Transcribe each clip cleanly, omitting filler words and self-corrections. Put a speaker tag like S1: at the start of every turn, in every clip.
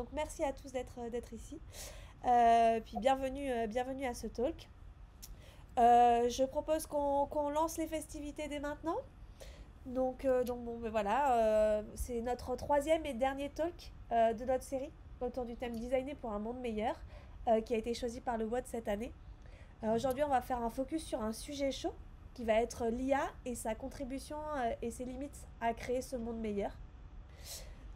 S1: Donc merci à tous d'être ici. Puis bienvenue à ce talk. Je propose qu'on lance les festivités dès maintenant. Donc bon, ben voilà, c'est notre troisième et dernier talk de notre série autour du thème Designer pour un monde meilleur, qui a été choisi par le vote cette année. Aujourd'hui, on va faire un focus sur un sujet chaud qui va être l'IA et sa contribution et ses limites à créer ce monde meilleur.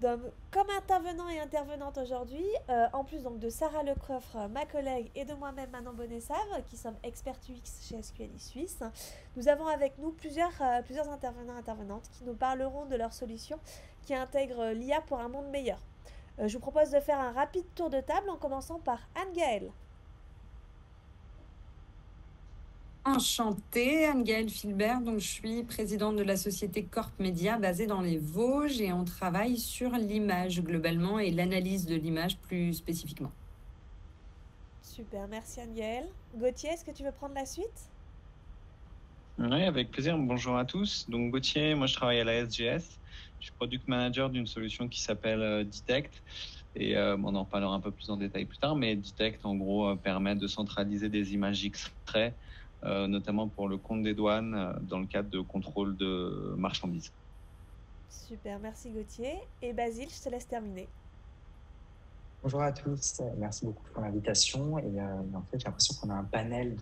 S1: Donc, comme intervenant et intervenante aujourd'hui, en plus donc de Sarah Lecoffre, ma collègue, et de moi-même Manon Bonessave, qui sommes experts UX chez SQLI Suisse, nous avons avec nous plusieurs intervenants et intervenantes qui nous parleront de leurs solutions qui intègrent l'IA pour un monde meilleur. Je vous propose de faire un rapide tour de table en commençant par Anne-Gaëlle.
S2: Enchantée, Anne-Gaëlle Filbert, donc je suis présidente de la société Corp Media basée dans les Vosges et on travaille sur l'image globalement et l'analyse de l'image plus spécifiquement.
S1: Super, merci Anne-Gaëlle. Gauthier, est-ce que tu veux prendre la suite?
S3: Oui, avec plaisir. Bonjour à tous. Donc Gauthier, moi je travaille à la SGS. Je suis product manager d'une solution qui s'appelle Detect. Et on en parlera un peu plus en détail plus tard. Mais Detect, en gros, permet de centraliser des images extraits, notamment pour le compte des douanes, dans le cadre de contrôle de marchandises.
S1: Super, merci Gauthier. Et Basile, je te laisse terminer.
S4: Bonjour à tous, merci beaucoup pour l'invitation. Et en fait, j'ai l'impression qu'on a un panel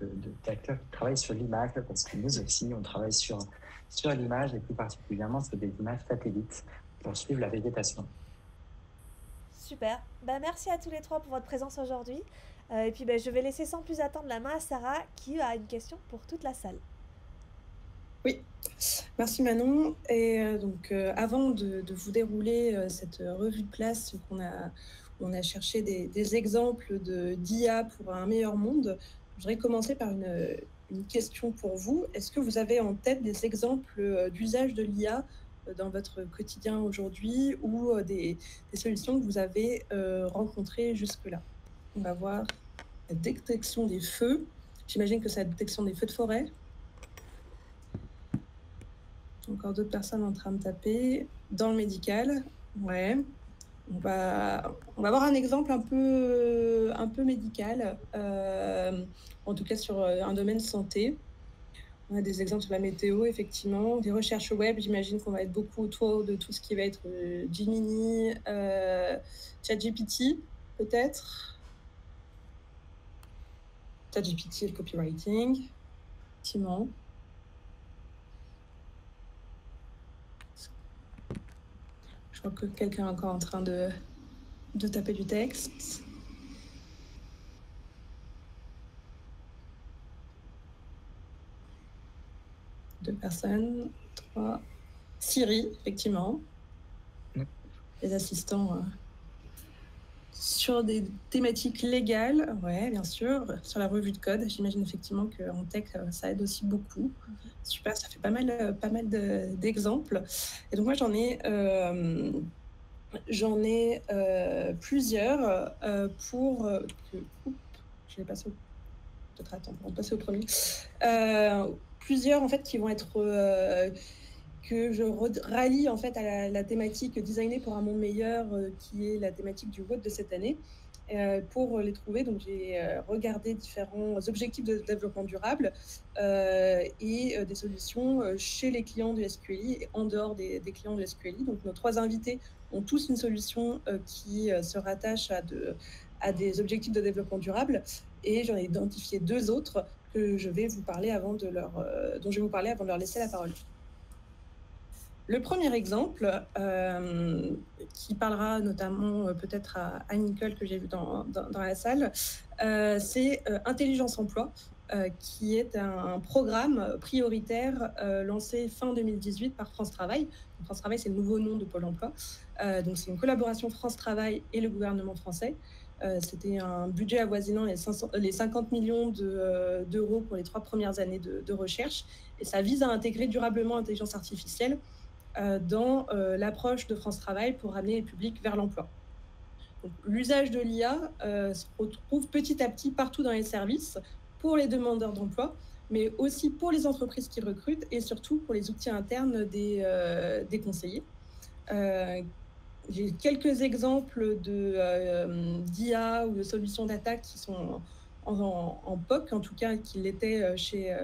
S4: d'acteurs qui travaillent sur l'image, parce que nous aussi, on travaille sur l'image et plus particulièrement sur des images satellites pour suivre la végétation.
S1: Super, merci à tous les trois pour votre présence aujourd'hui. Et puis je vais laisser sans plus attendre la main à Sarah qui a une question pour toute la salle.
S5: Oui, merci Manon. Et avant de vous dérouler cette revue de place on a cherché des exemples d'IA pour un meilleur monde, je voudrais commencer par une question pour vous. Est-ce que vous avez en tête des exemples d'usage de l'IA dans votre quotidien aujourd'hui ou des solutions que vous avez rencontrées jusque-là? On va voir la détection des feux. J'imagine que c'est la détection des feux de forêt. Encore d'autres personnes en train de taper. Dans le médical, ouais. On va avoir un exemple un peu médical, en tout cas sur un domaine santé. On a des exemples sur la météo, effectivement. Des recherches web, j'imagine qu'on va être beaucoup autour de tout ce qui va être Gemini, ChatGPT, peut-être. ChatGPT et le copywriting, effectivement. Je crois que quelqu'un est encore en train de taper du texte. Deux personnes, trois. Siri, effectivement. Les assistants sur des thématiques légales, ouais, bien sûr. Sur la revue de code, j'imagine effectivement qu'en tech, ça aide aussi beaucoup. Super, ça fait pas mal d'exemples. Et donc moi, j'en ai plusieurs pour... je vais passer peut-être attendre, on va passer au premier. Plusieurs en fait qui vont être que je rallie en fait à la thématique designer pour un monde meilleur, qui est la thématique du vote de cette année. Pour les trouver, donc j'ai regardé différents objectifs de développement durable et des solutions chez les clients de SQLI et en dehors des clients de SQLI. Donc nos trois invités ont tous une solution qui se rattache à des objectifs de développement durable, et j'en ai identifié deux autres que je vais vous parler dont je vais vous parler avant de leur laisser la parole. Le premier exemple, qui parlera notamment peut-être à Nicole que j'ai vu dans la salle, c'est Intelligence Emploi, qui est un programme prioritaire lancé fin 2018 par France Travail. France Travail, c'est le nouveau nom de Pôle Emploi. Donc c'est une collaboration France Travail et le gouvernement français. C'était un budget avoisinant les 50 millions d'euros pour les 3 premières années de recherche. Et ça vise à intégrer durablement l'intelligence artificielle dans l'approche de France Travail pour amener les publics vers l'emploi. L'usage de l'IA se retrouve petit à petit partout dans les services pour les demandeurs d'emploi, mais aussi pour les entreprises qui recrutent et surtout pour les outils internes des conseillers. j'ai quelques exemples d'IA ou de solutions d'attaque qui sont en POC, en tout cas qui l'étaient chez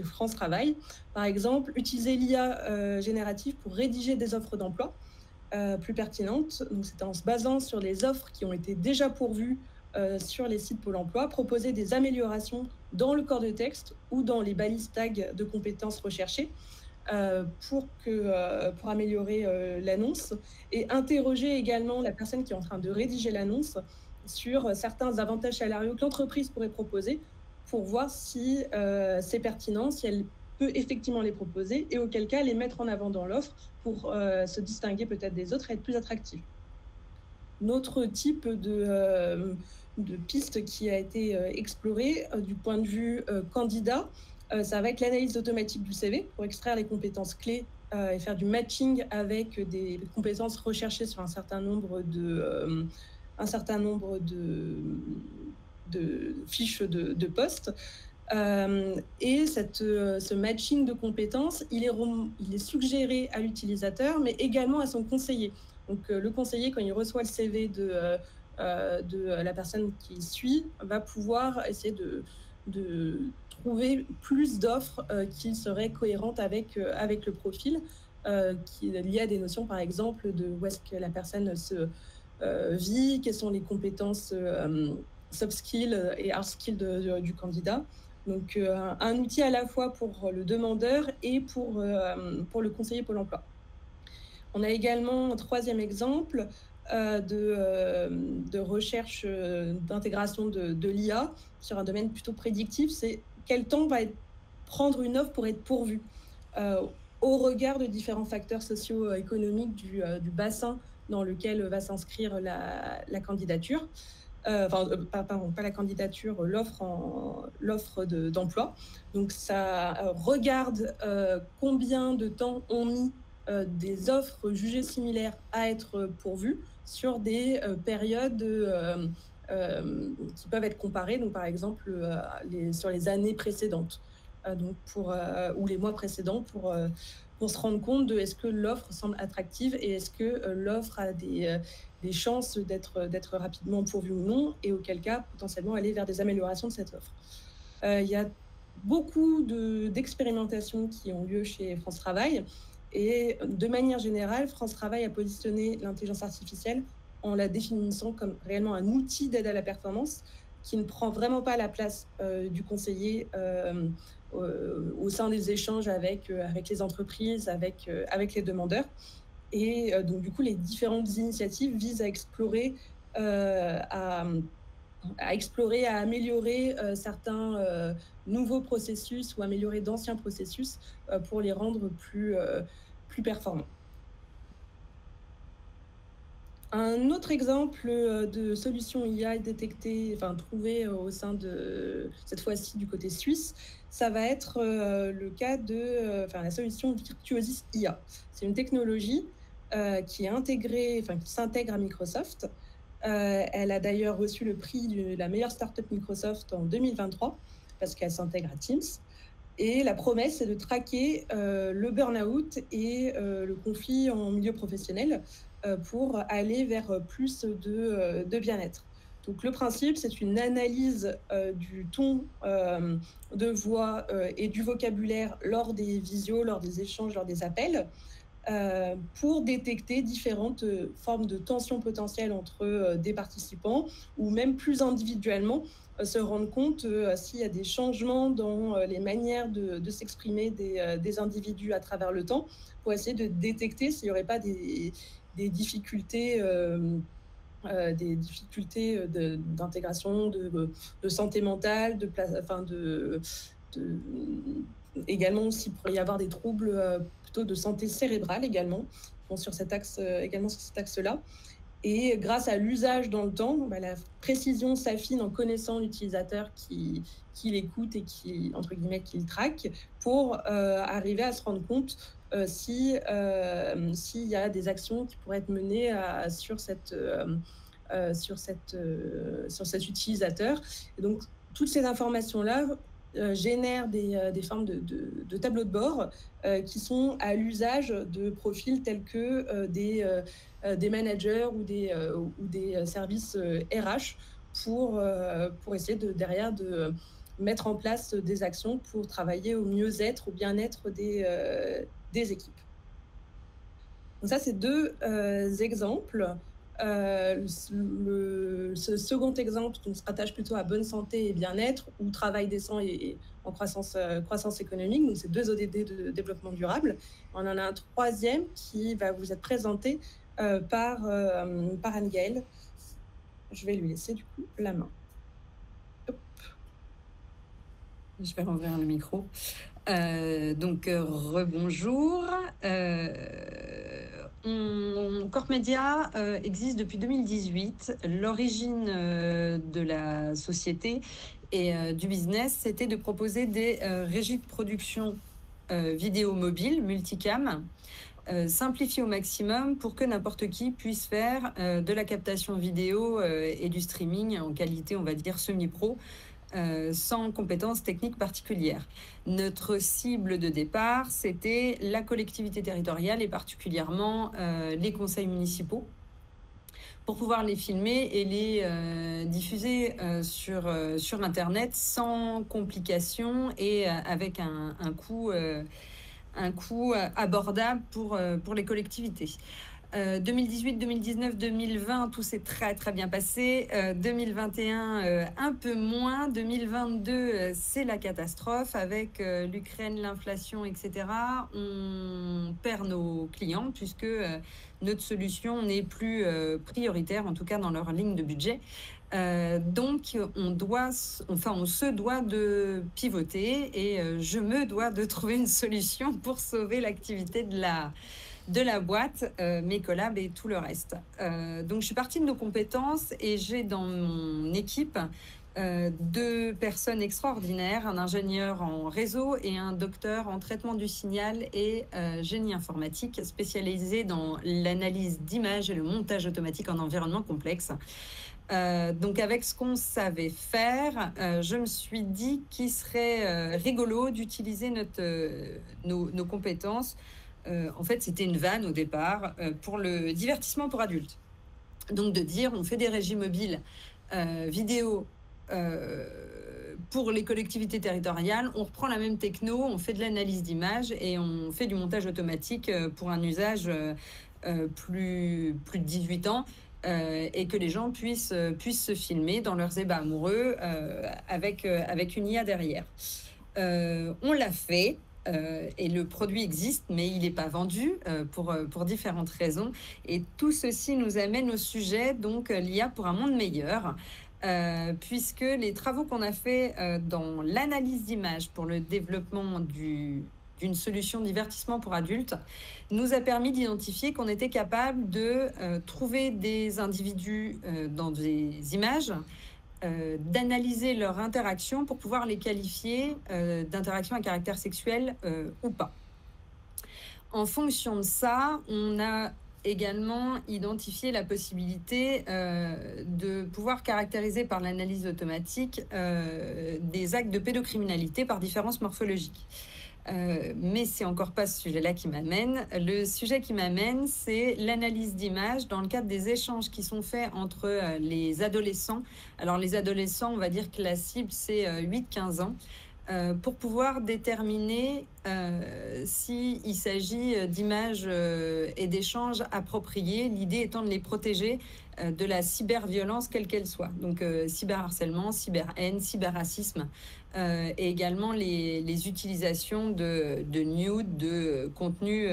S5: France Travail. Par exemple, utiliser l'IA générative pour rédiger des offres d'emploi plus pertinentes. Donc, c'est en se basant sur les offres qui ont été déjà pourvues sur les sites Pôle emploi, proposer des améliorations dans le corps de texte ou dans les balises tags de compétences recherchées pour améliorer l'annonce, et interroger également la personne qui est en train de rédiger l'annonce sur certains avantages salariaux que l'entreprise pourrait proposer pour voir si c'est pertinent, si elle peut effectivement les proposer, et auquel cas les mettre en avant dans l'offre pour se distinguer peut-être des autres et être plus attractif. Notre type de piste qui a été explorée du point de vue candidat, ça va être l'analyse automatique du CV pour extraire les compétences clés et faire du matching avec des compétences recherchées sur un certain nombre de fiches de postes. Et ce matching de compétences, il est suggéré à l'utilisateur, mais également à son conseiller. Donc le conseiller, quand il reçoit le CV de la personne qui suit, va pouvoir essayer de trouver plus d'offres qui seraient cohérentes avec le profil, qui est lié à des notions, par exemple, de où est-ce que la personne se vit, quelles sont les compétences soft skills et hard skills du candidat. Donc, un outil à la fois pour le demandeur et pour le conseiller Pôle emploi. On a également un troisième exemple de recherche d'intégration de l'IA sur un domaine plutôt prédictif. C'est quel temps va prendre une offre pour être pourvue au regard de différents facteurs socio-économiques du bassin dans lequel va s'inscrire la candidature. Pardon, pas la candidature, l'offre d'emploi. Donc, ça regarde combien de temps ont mis des offres jugées similaires à être pourvues sur des périodes qui peuvent être comparées, donc par exemple sur les années précédentes, ou les mois précédents, pour se rendre compte de est-ce que l'offre semble attractive et est-ce que l'offre a des chances d'être rapidement pourvue ou non, et auquel cas potentiellement aller vers des améliorations de cette offre. Il y a beaucoup d'expérimentations qui ont lieu chez France Travail, et de manière générale, France Travail a positionné l'intelligence artificielle en la définissant comme réellement un outil d'aide à la performance qui ne prend vraiment pas la place du conseiller au sein des échanges avec les entreprises, avec les demandeurs. Et donc, du coup, les différentes initiatives visent à explorer, à améliorer certains nouveaux processus ou améliorer d'anciens processus pour les rendre plus performants. Un autre exemple de solution IA détectée, trouvée au sein de, cette fois-ci du côté suisse, ça va être le cas de la solution Virtuosis IA. C'est une technologie qui s'intègre à Microsoft. Elle a d'ailleurs reçu le prix de la meilleure startup Microsoft en 2023 parce qu'elle s'intègre à Teams. Et la promesse, c'est de traquer le burn-out et le conflit en milieu professionnel pour aller vers plus de bien-être. Donc le principe, c'est une analyse du ton de voix et du vocabulaire lors des visios, lors des échanges, lors des appels, pour détecter différentes formes de tensions potentielles entre des participants, ou même plus individuellement se rendre compte s'il y a des changements dans les manières de s'exprimer des individus à travers le temps, pour essayer de détecter s'il n'y aurait pas des difficultés d'intégration, de santé mentale, également aussi il pourrait y avoir des troubles plutôt de santé cérébrale également, sur cet axe-là. Et grâce à l'usage dans le temps, la précision s'affine en connaissant l'utilisateur qui l'écoute et qui, entre guillemets, qui le traque, pour arriver à se rendre compte s'il y a des actions qui pourraient être menées sur cet utilisateur. Et donc, toutes ces informations-là génèrent des formes de tableaux de bord qui sont à l'usage de profils tels que des managers ou des services RH pour essayer derrière de mettre en place des actions pour travailler au mieux-être, au bien-être des équipes. Donc ça, c'est deux exemples. Ce second exemple donc, se rattache plutôt à bonne santé et bien-être ou travail décent et en croissance économique. Donc, c'est deux ODD de développement durable. On en a un troisième qui va vous être présenté par Anne-Gaëlle. Je vais lui laisser du coup la main. Hop.
S2: Je vais rouvrir le micro. Rebonjour. Corp Media existe depuis 2018. L'origine de la société et du business, c'était de proposer des régies de production vidéo mobile, multicam, simplifiées au maximum pour que n'importe qui puisse faire de la captation vidéo et du streaming en qualité, on va dire, semi-pro, sans compétences techniques particulières. Notre cible de départ, c'était la collectivité territoriale et particulièrement les conseils municipaux pour pouvoir les filmer et les diffuser sur Internet sans complications et avec un coût abordable pour les collectivités. 2018, 2019, 2020, tout s'est très très bien passé. 2021, un peu moins. 2022, c'est la catastrophe avec l'Ukraine, l'inflation, etc. On perd nos clients puisque notre solution n'est plus prioritaire, en tout cas dans leur ligne de budget. Donc, on se doit de pivoter et je me dois de trouver une solution pour sauver l'activité de la boîte, mes collabs et tout le reste. Donc, je suis partie de nos compétences et j'ai dans mon équipe deux personnes extraordinaires, un ingénieur en réseau et un docteur en traitement du signal et génie informatique spécialisé dans l'analyse d'images et le montage automatique en environnement complexe. Donc avec ce qu'on savait faire, je me suis dit qu'il serait rigolo d'utiliser nos compétences. En fait, c'était une vanne au départ pour le divertissement pour adultes. Donc de dire, on fait des régies mobiles vidéo pour les collectivités territoriales, on reprend la même techno, on fait de l'analyse d'images et on fait du montage automatique pour un usage plus de 18 ans. Et que les gens puissent se filmer dans leurs ébats amoureux avec une IA derrière. On l'a fait et le produit existe, mais il n'est pas vendu pour différentes raisons. Et tout ceci nous amène au sujet, donc l'IA pour un monde meilleur. Puisque les travaux qu'on a fait dans l'analyse d'images pour le développement d'une solution de divertissement pour adultes nous a permis d'identifier qu'on était capable de trouver des individus dans des images, d'analyser leur interaction pour pouvoir les qualifier d'interaction à caractère sexuel ou pas. En fonction de ça, on a également identifié la possibilité de pouvoir caractériser par l'analyse automatique des actes de pédocriminalité par différence morphologique. Mais c'est encore pas ce sujet-là qui m'amène. Le sujet qui m'amène, c'est l'analyse d'images dans le cadre des échanges qui sont faits entre les adolescents. Alors les adolescents, on va dire que la cible, c'est 8-15 ans. Pour pouvoir déterminer s'il s'agit d'images et d'échanges appropriés, l'idée étant de les protéger de la cyberviolence quelle qu'elle soit. Donc cyberharcèlement, cyberhaine, cyberracisme et également les utilisations de nudes, de contenus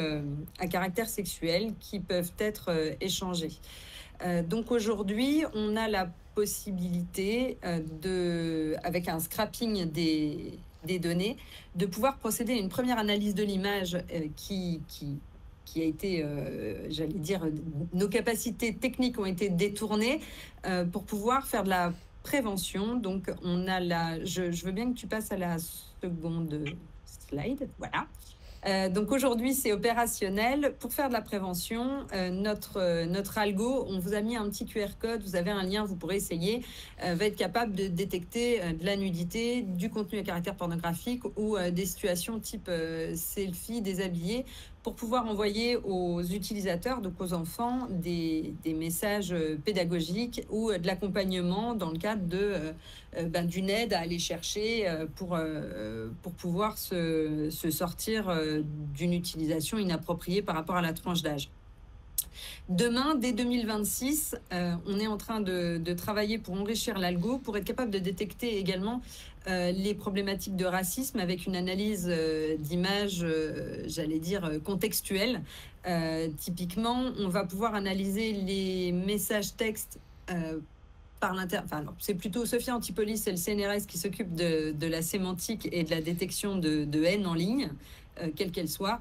S2: à caractère sexuel qui peuvent être échangés. Donc aujourd'hui, on a la possibilité avec un scrapping des données, de pouvoir procéder à une première analyse de l'image qui a été, j'allais dire, nos capacités techniques ont été détournées pour pouvoir faire de la prévention. Donc, on a je veux bien que tu passes à la seconde slide. Voilà. Donc aujourd'hui, c'est opérationnel. Pour faire de la prévention, notre algo, on vous a mis un petit QR code, vous avez un lien, vous pourrez essayer, va être capable de détecter de la nudité, du contenu à caractère pornographique ou des situations type selfie, déshabillé, pour pouvoir envoyer aux utilisateurs, donc aux enfants, des messages pédagogiques ou de l'accompagnement dans le cadre d'une aide à aller chercher pour pouvoir se sortir d'une utilisation inappropriée par rapport à la tranche d'âge. Demain, dès 2026, on est en train de travailler pour enrichir l'algo, pour être capable de détecter également les problématiques de racisme avec une analyse d'images, j'allais dire, contextuelle. Typiquement, on va pouvoir analyser les messages textes c'est plutôt Sophia Antipolis et le CNRS qui s'occupent de la sémantique et de la détection de haine en ligne, quelle qu'elle soit,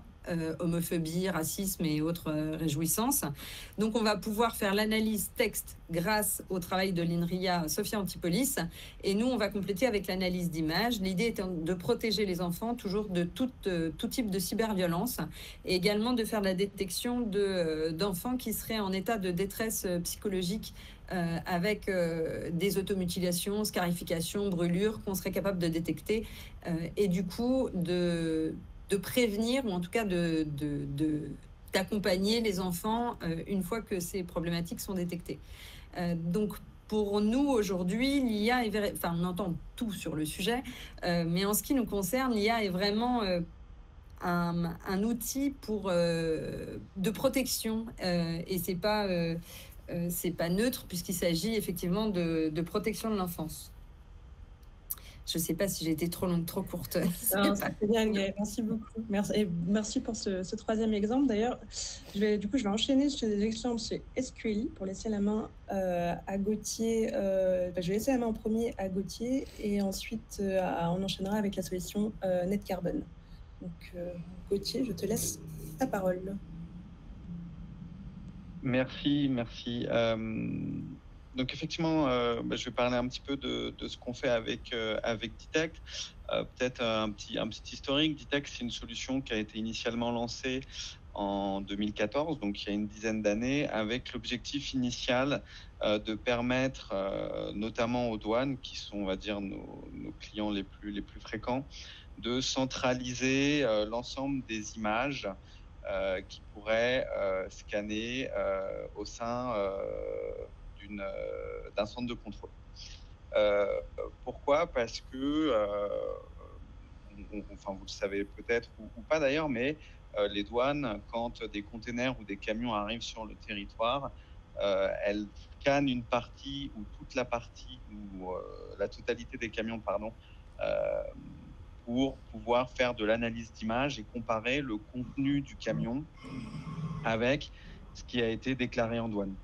S2: homophobie, racisme et autres réjouissances. Donc on va pouvoir faire l'analyse texte grâce au travail de l'INRIA Sophia Antipolis, et nous on va compléter avec l'analyse d'image. L'idée étant de protéger les enfants toujours de tout type de cyberviolence, et également de faire la détection d'enfants qui seraient en état de détresse psychologique avec des automutilations, scarifications, brûlures qu'on serait capable de détecter et du coup de prévenir, ou en tout cas d'accompagner les enfants une fois que ces problématiques sont détectées. Donc pour nous aujourd'hui, l'IA on entend tout sur le sujet, mais en ce qui nous concerne, l'IA est vraiment un outil de protection et c'est pas neutre, puisqu'il s'agit effectivement de protection de l'enfance. Je ne sais pas si j'ai été trop longue, trop courte.
S5: C'est bien, Gaëlle. Merci beaucoup. Merci pour ce troisième exemple. D'ailleurs, je vais enchaîner sur des exemples chez SQLI pour laisser la main à Gauthier. Je vais laisser la main en premier à Gauthier, et ensuite on enchaînera avec la solution NetCarbon. Donc Gauthier, je te laisse ta parole.
S3: Merci. Donc effectivement, je vais parler un petit peu de ce qu'on fait avec Detect. Peut-être un petit historique. Detect, c'est une solution qui a été initialement lancée en 2014, donc il y a une dizaine d'années, avec l'objectif initial de permettre, notamment aux douanes, qui sont, on va dire, nos clients les plus fréquents, de centraliser l'ensemble des images qui pourraient scanner au sein d'un centre de contrôle. Pourquoi ? Parce que, vous le savez peut-être ou pas d'ailleurs, mais les douanes, quand des containers ou des camions arrivent sur le territoire, elles scannent une partie ou toute la partie ou la totalité des camions, pour pouvoir faire de l'analyse d'image et comparer le contenu du camion avec ce qui a été déclaré en douane.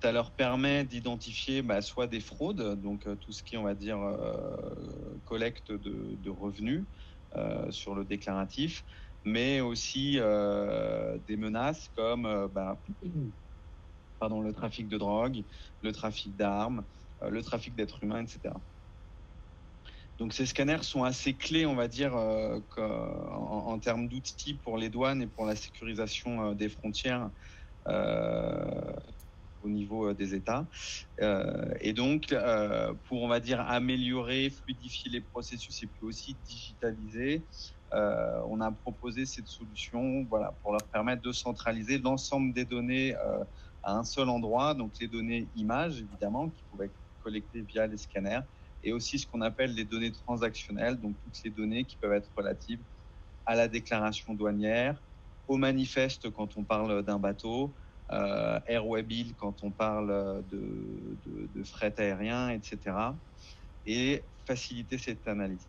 S3: Ça leur permet d'identifier soit des fraudes, donc tout ce qui est, on va dire, collecte de revenus sur le déclaratif, mais aussi des menaces comme le trafic de drogue, le trafic d'armes, le trafic d'êtres humains, etc. Donc ces scanners sont assez clés, on va dire, en termes d'outils pour les douanes et pour la sécurisation des frontières au niveau des États. Et donc, pour, on va dire, améliorer, fluidifier les processus et puis aussi digitaliser, on a proposé cette solution pour leur permettre de centraliser l'ensemble des données à un seul endroit, donc les données images, évidemment, qui pouvaient être collectées via les scanners, et aussi ce qu'on appelle les données transactionnelles, donc toutes les données qui peuvent être relatives à la déclaration douanière, au manifeste quand on parle d'un bateau, Airwaybill quand on parle de fret aérien, etc. Et faciliter cette analyse.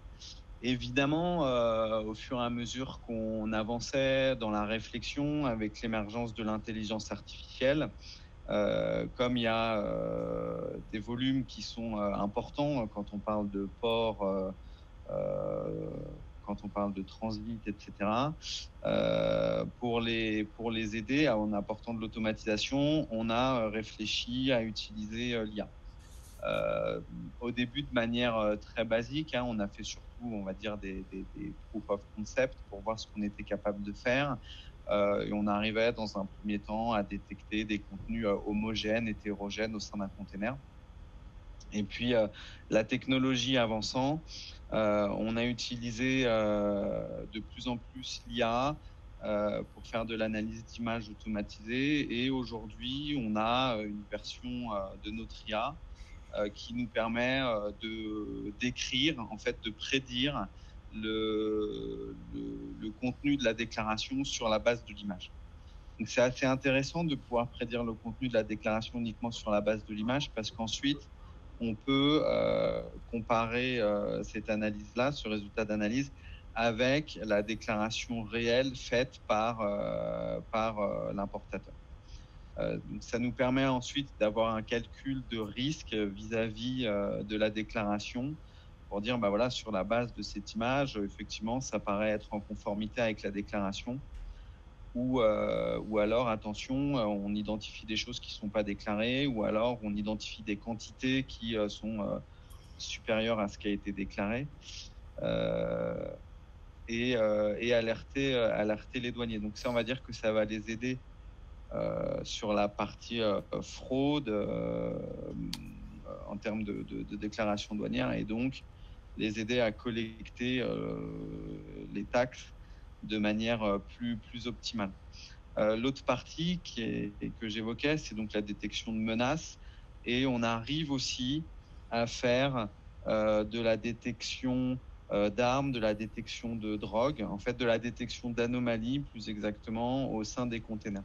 S3: Évidemment, au fur et à mesure qu'on avançait dans la réflexion avec l'émergence de l'intelligence artificielle, comme il y a des volumes qui sont importants quand on parle de port, quand on parle de transit, etc., pour les aider en apportant de l'automatisation, on a réfléchi à utiliser l'IA. Au début, de manière très basique, on a fait surtout on va dire, des proof of concept pour voir ce qu'on était capable de faire. Et on arrivait dans un premier temps à détecter des contenus homogènes, hétérogènes au sein d'un container. Et puis, la technologie avançant, on a utilisé de plus en plus l'IA pour faire de l'analyse d'images automatisée. Et aujourd'hui, on a une version de notre IA qui nous permet de d'écrire, en fait, de prédire le contenu de la déclaration sur la base de l'image. Donc, c'est assez intéressant de pouvoir prédire le contenu de la déclaration uniquement sur la base de l'image parce qu'ensuite, on peut comparer cette analyse-là, ce résultat d'analyse, avec la déclaration réelle faite par l'importateur. Donc ça nous permet ensuite d'avoir un calcul de risque vis-à-vis de la déclaration pour dire, bah voilà, sur la base de cette image, effectivement, ça paraît être en conformité avec la déclaration. Ou alors, attention, on identifie des choses qui ne sont pas déclarées, ou alors on identifie des quantités qui sont supérieures à ce qui a été déclaré, et alerter les douaniers. Donc ça, on va dire que ça va les aider sur la partie fraude en termes de déclaration douanière, et donc les aider à collecter les taxes de manière plus optimale. L'autre partie que j'évoquais, c'est donc la détection de menaces, et on arrive aussi à faire de la détection d'armes, de la détection de drogue, en fait de la détection d'anomalies plus exactement au sein des containers.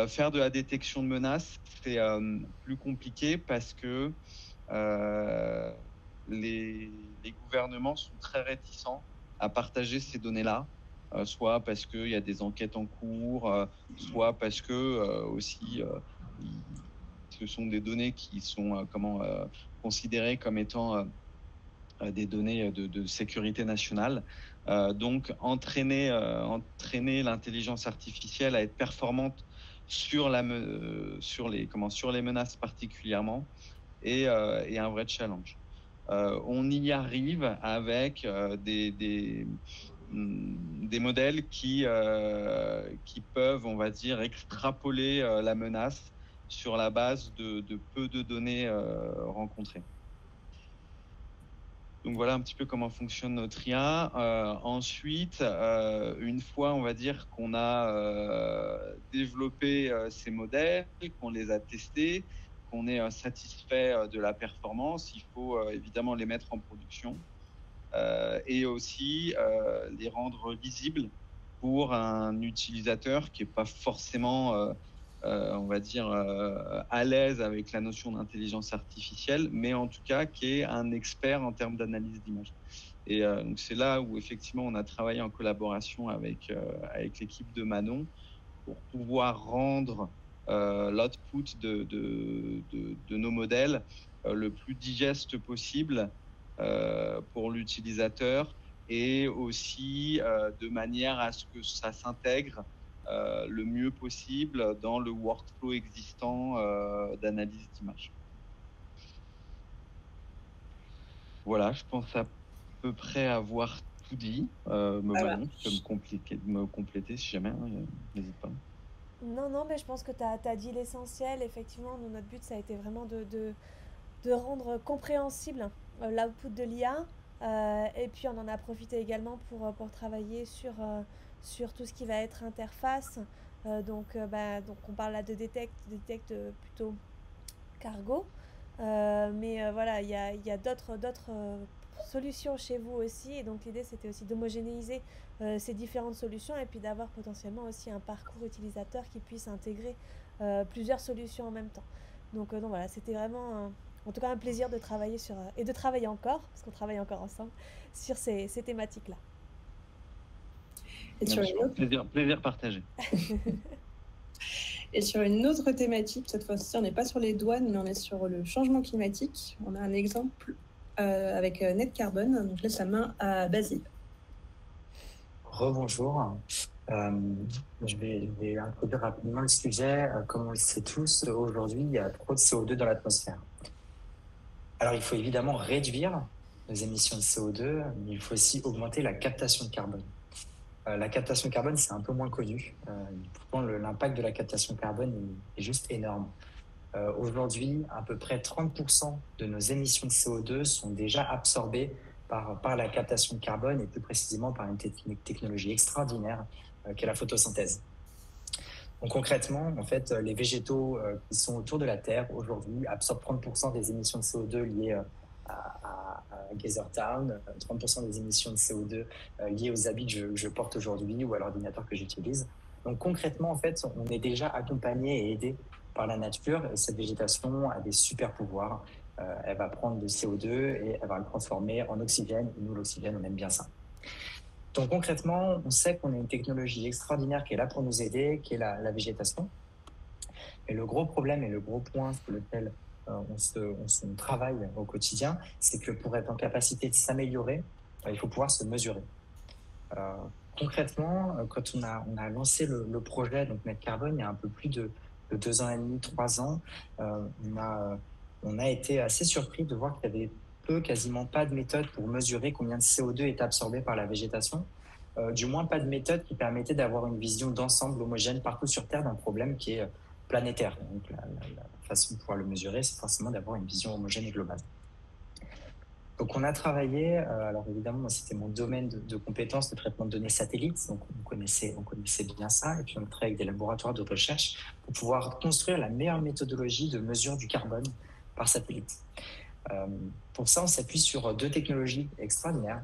S3: Faire de la détection de menaces, c'est plus compliqué parce que les gouvernements sont très réticents à partager ces données-là, soit parce qu'il y a des enquêtes en cours, soit parce que aussi ce sont des données qui sont considérées comme étant des données de sécurité nationale. Donc entraîner l'intelligence artificielle à être performante sur les menaces particulièrement est un vrai challenge. On y arrive avec des modèles qui peuvent, on va dire, extrapoler la menace sur la base de peu de données rencontrées. Donc voilà un petit peu comment fonctionne notre IA. Ensuite, une fois, on va dire qu'on a développé ces modèles, qu'on les a testés, qu'on est satisfait de la performance, il faut évidemment les mettre en production et aussi les rendre lisibles pour un utilisateur qui n'est pas forcément on va dire, à l'aise avec la notion d'intelligence artificielle, mais en tout cas qui est un expert en termes d'analyse d'image. Et donc c'est là où effectivement on a travaillé en collaboration avec l'équipe de Manon pour pouvoir rendre l'output de nos modèles le plus digeste possible pour l'utilisateur, et aussi de manière à ce que ça s'intègre le mieux possible dans le workflow existant d'analyse d'image. Voilà, je pense à peu près avoir tout dit. Manon, tu peux me compléter si jamais, n'hésite pas.
S1: Non, mais je pense que tu as dit l'essentiel. Effectivement, nous, notre but, ça a été vraiment de rendre compréhensible l'output de l'IA. Et puis, on en a profité également pour travailler sur tout ce qui va être interface. Donc, on parle là de Detect plutôt cargo. Mais voilà, il y a d'autres solutions chez vous aussi. Et donc, l'idée, c'était aussi d'homogénéiser ces différentes solutions et puis d'avoir potentiellement aussi un parcours utilisateur qui puisse intégrer plusieurs solutions en même temps. Donc voilà, c'était vraiment en tout cas un plaisir de travailler et de travailler encore, parce qu'on travaille encore ensemble, sur ces thématiques-là.
S5: Et sur
S3: plaisir partagé.
S5: Et sur une autre thématique, cette fois-ci, on n'est pas sur les douanes, mais on est sur le changement climatique. On a un exemple avec Net Carbon. Donc, je laisse la main à Basile.
S4: Rebonjour. Je vais introduire rapidement le sujet. Comme on le sait tous, aujourd'hui, il y a trop de CO2 dans l'atmosphère. Alors, il faut évidemment réduire nos émissions de CO2, mais il faut aussi augmenter la captation de carbone. La captation de carbone, c'est un peu moins connu. Pourtant, l'impact de la captation de carbone est juste énorme. Aujourd'hui, à peu près 30% de nos émissions de CO2 sont déjà absorbées par la captation de carbone et plus précisément par une technologie extraordinaire qu'est la photosynthèse. Donc concrètement, en fait, les végétaux qui sont autour de la Terre aujourd'hui absorbent 30% des émissions de CO2 liées à Gather Town, 30% des émissions de CO2 liées aux habits que je porte aujourd'hui ou à l'ordinateur que j'utilise. Donc concrètement, en fait, on est déjà accompagné et aidé par la nature. Et cette végétation a des super pouvoirs. Elle va prendre le CO2 et elle va le transformer en oxygène. Et nous, l'oxygène, on aime bien ça. Donc concrètement, on sait qu'on a une technologie extraordinaire qui est là pour nous aider, qui est la végétation. Et le gros problème et le gros point sur lequel on travaille au quotidien, c'est que pour être en capacité de s'améliorer, il faut pouvoir se mesurer. Concrètement, quand on a lancé le projet, donc Net Carbone, il y a un peu plus de 2 ans et demi, 3 ans, on a été assez surpris de voir qu'il y avait quasiment pas de méthode pour mesurer combien de CO2 est absorbé par la végétation. Du moins, pas de méthode qui permettait d'avoir une vision d'ensemble homogène partout sur Terre d'un problème qui est planétaire. Donc, la façon de pouvoir le mesurer, c'est forcément d'avoir une vision homogène et globale. Donc, on a travaillé, alors évidemment, c'était mon domaine de compétences, le traitement de données satellites, donc on connaissait bien ça, et puis on travaille avec des laboratoires de recherche pour pouvoir construire la meilleure méthodologie de mesure du carbone par satellite. Pour ça, on s'appuie sur 2 technologies extraordinaires,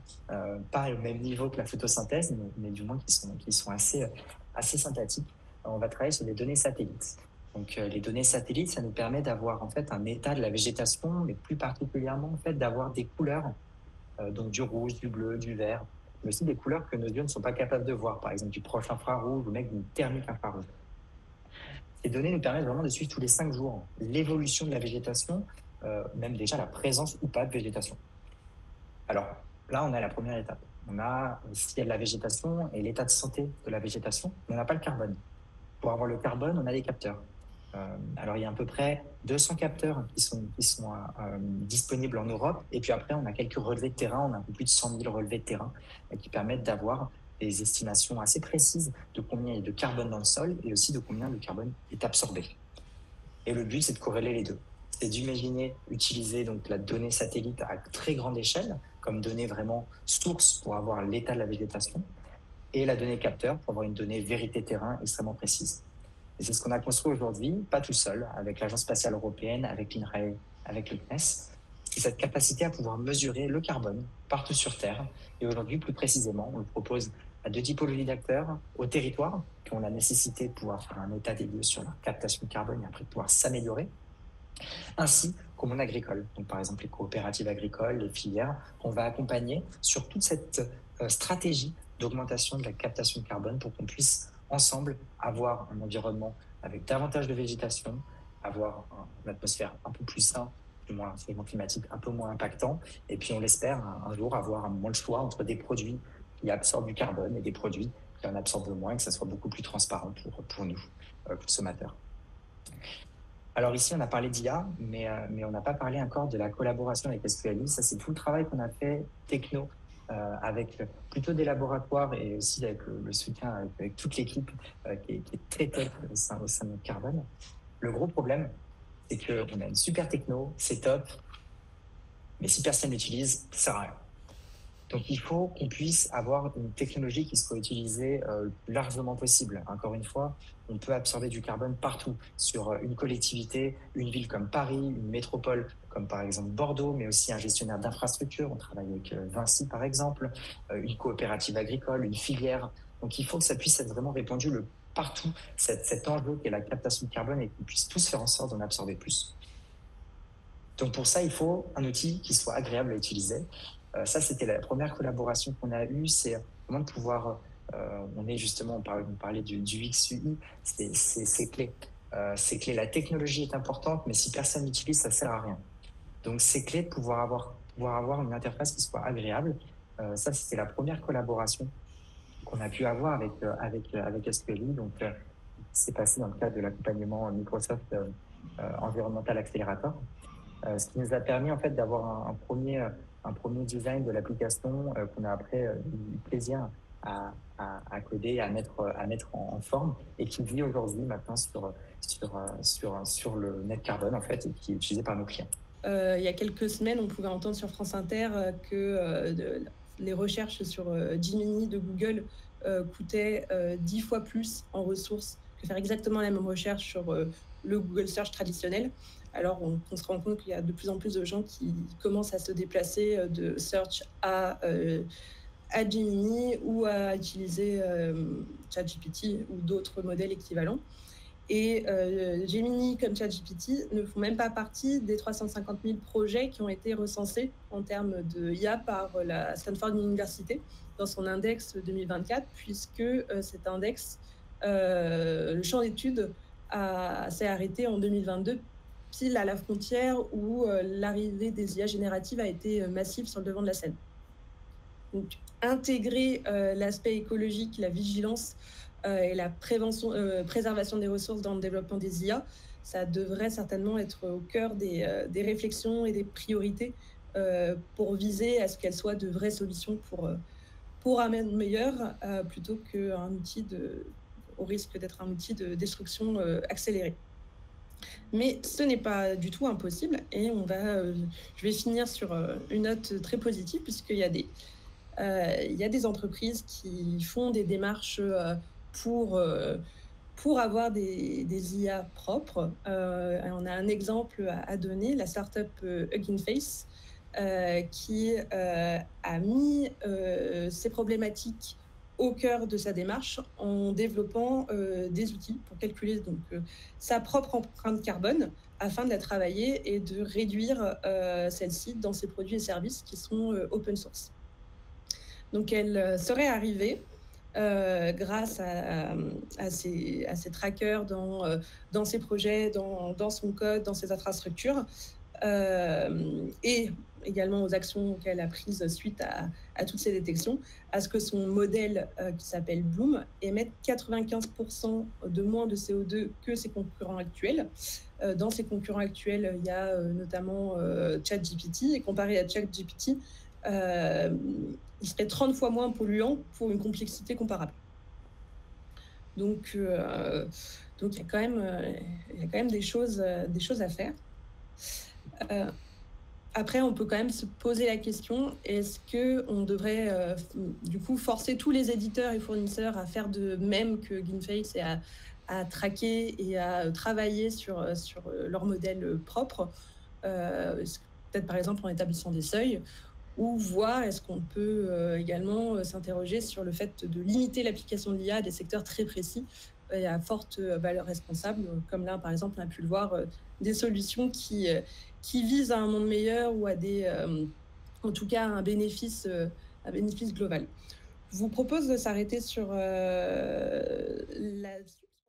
S4: pas au même niveau que la photosynthèse, mais du moins qui sont assez sympathiques. On va travailler sur des données satellites. Donc, les données satellites, ça nous permet d'avoir en fait un état de la végétation, mais plus particulièrement en fait d'avoir des couleurs, donc du rouge, du bleu, du vert, mais aussi des couleurs que nos yeux ne sont pas capables de voir, par exemple du proche infrarouge ou même d'une thermique infrarouge. Ces données nous permettent vraiment de suivre tous les 5 jours l'évolution de la végétation, même déjà la présence ou pas de végétation. Alors là, on a la première étape. On a s'il y a de la végétation et l'état de santé de la végétation, mais on n'a pas le carbone. Pour avoir le carbone, on a des capteurs. Alors il y a à peu près 200 capteurs qui sont disponibles en Europe. Et puis après, on a quelques relevés de terrain. On a un peu plus de 100 000 relevés de terrain qui permettent d'avoir des estimations assez précises de combien il y a de carbone dans le sol et aussi de combien le carbone est absorbé. Et le but, c'est de corréler les deux. C'est d'imaginer utiliser donc la donnée satellite à très grande échelle comme donnée vraiment source pour avoir l'état de la végétation et la donnée capteur pour avoir une donnée vérité terrain extrêmement précise. Et c'est ce qu'on a construit aujourd'hui, pas tout seul, avec l'Agence spatiale européenne, avec l'INRAE, avec le CNES. C'est cette capacité à pouvoir mesurer le carbone partout sur Terre. Et aujourd'hui, plus précisément, on le propose à 2 typologies d'acteurs, au territoire, qui ont la nécessité de pouvoir faire un état des lieux sur leur captation de carbone et après de pouvoir s'améliorer, ainsi qu'au monde agricole. Donc, par exemple, les coopératives agricoles, les filières, on va accompagner sur toute cette stratégie d'augmentation de la captation de carbone pour qu'on puisse ensemble avoir un environnement avec davantage de végétation, avoir une atmosphère un peu plus sain, du moins un changement climatique un peu moins impactant, et puis on l'espère un jour avoir un moment le choix entre des produits qui absorbent du carbone et des produits qui en absorbent moins et que ça soit beaucoup plus transparent pour nous, consommateurs. Alors ici, on a parlé d'IA, mais on n'a pas parlé encore de la collaboration avec SQLI. Ça, c'est tout le travail qu'on a fait techno avec plutôt des laboratoires et aussi avec le soutien avec toute l'équipe qui est très top au sein de Carbone. Le gros problème, c'est qu'on a une super techno, c'est top, mais si personne l'utilise, ça sert à rien. Donc il faut qu'on puisse avoir une technologie qui soit utilisée le plus largement possible. Encore une fois, on peut absorber du carbone partout, sur une collectivité, une ville comme Paris, une métropole comme par exemple Bordeaux, mais aussi un gestionnaire d'infrastructure. On travaille avec Vinci par exemple, une coopérative agricole, une filière. Donc il faut que ça puisse être vraiment répandu partout, cet enjeu qu'est la captation de carbone et qu'on puisse tous faire en sorte d'en absorber plus. Donc pour ça, il faut un outil qui soit agréable à utiliser. Ça, c'était la première collaboration qu'on a eue, c'est vraiment de pouvoir, on est justement, on parlait du XUI, c'est clé. C'est clé, la technologie est importante, mais si personne l'utilise, ça ne sert à rien. Donc c'est clé de pouvoir avoir une interface qui soit agréable. Ça, c'était la première collaboration qu'on a pu avoir avec SQLI. Donc, c'est passé dans le cadre de l'accompagnement Microsoft Environmental Accelerator. Ce qui nous a permis en fait d'avoir un premier un premier design de l'application qu'on a après eu plaisir à coder, à mettre en forme et qui vit aujourd'hui maintenant sur le net carbone en fait et qui est utilisé par nos clients.
S5: Il y a quelques semaines, on pouvait entendre sur France Inter que les recherches sur Gemini de Google coûtaient 10 fois plus en ressources que faire exactement la même recherche sur le Google Search traditionnel. Alors, on se rend compte qu'il y a de plus en plus de gens qui commencent à se déplacer de Search à Gemini ou à utiliser ChatGPT ou d'autres modèles équivalents. Et Gemini comme ChatGPT ne font même pas partie des 350 000 projets qui ont été recensés en termes de IA par la Stanford University dans son index 2024, puisque cet index, le champ d'études s'est arrêté en 2022, pile à la frontière où l'arrivée des IA génératives a été massive sur le devant de la scène. Donc, intégrer l'aspect écologique, la vigilance et la préservation des ressources dans le développement des IA, ça devrait certainement être au cœur des réflexions et des priorités pour viser à ce qu'elles soient de vraies solutions pour un monde meilleur plutôt qu'un outil au risque d'être un outil de destruction accélérée. Mais ce n'est pas du tout impossible et je vais finir sur une note très positive puisqu'il y a des entreprises qui font des démarches pour avoir des IA propres. On a un exemple à donner, la startup Hugging Face, qui a mis ces problématiques au cœur de sa démarche en développant des outils pour calculer sa propre empreinte carbone afin de la travailler et de réduire celle-ci dans ses produits et services qui sont open source. Donc, elle serait arrivée grâce à ces trackers dans ses projets, dans son code, dans ses infrastructures, et également aux actions qu'elle a prises suite à toutes ces détections, à ce que son modèle qui s'appelle Bloom émette 95% de moins de CO2 que ses concurrents actuels. Dans ses concurrents actuels, il y a notamment ChatGPT, et comparé à ChatGPT, il serait 30 fois moins polluant pour une complexité comparable. Donc il y a quand même des choses à faire. Après, on peut quand même se poser la question, est-ce qu'on devrait du coup forcer tous les éditeurs et fournisseurs à faire de même que GameFace et à traquer et à travailler sur leur modèle propre, peut-être par exemple en établissant des seuils, ou voir est-ce qu'on peut également s'interroger sur le fait de limiter l'application de l'IA à des secteurs très précis et à forte valeur responsable, comme là par exemple on a pu le voir, des solutions qui visent à un monde meilleur ou à en tout cas un bénéfice global. Je vous propose de s'arrêter sur la